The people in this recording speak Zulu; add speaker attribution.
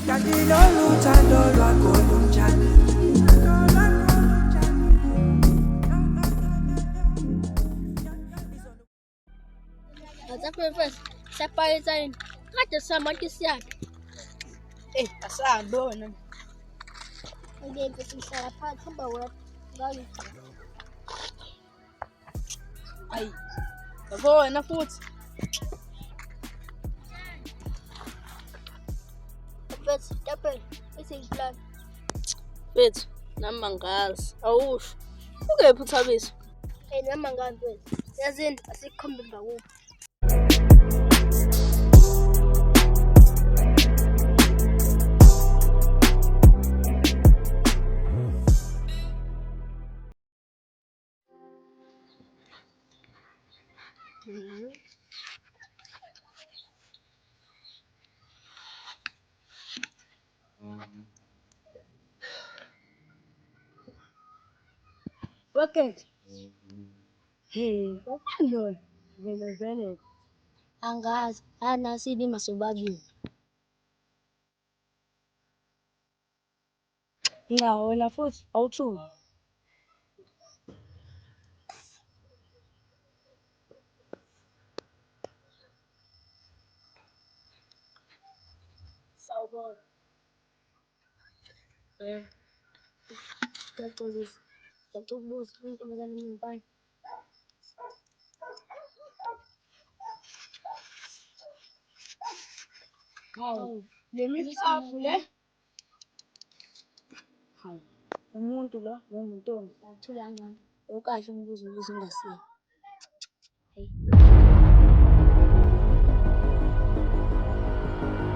Speaker 1: kanti lolu thando lwakho lunjani?
Speaker 2: Azaphe mfethu siyapaketha yini? Kade samanje siyaphi?
Speaker 3: Asahambe wena.
Speaker 2: Ngeke mfethu ngihlala phansi hamba wedwa. Ngani?
Speaker 3: Ayi. Yabo wena futhi.
Speaker 2: Mfethu tapela bese ngiplan.
Speaker 4: Mfethu, nami mangazi. Awusho. Ukephi uThabiso?
Speaker 2: Nami ngani mfethu? Yazini asikhombe ngakuphi.
Speaker 3: Bucket. Bakho. Vele.
Speaker 2: Angazi, anasibi masobabini.
Speaker 3: Ngiyawela futhi awuthuki.
Speaker 2: Sawubona. Ngiyacuzisa. Ngiyacubuzisa intombazane ngempani.
Speaker 3: Hawu. Lemisafu le. Hawu. Umuntu lo ngentombi.
Speaker 2: Ngathula ngani? Okahle umbuzo ungasiya. Hey.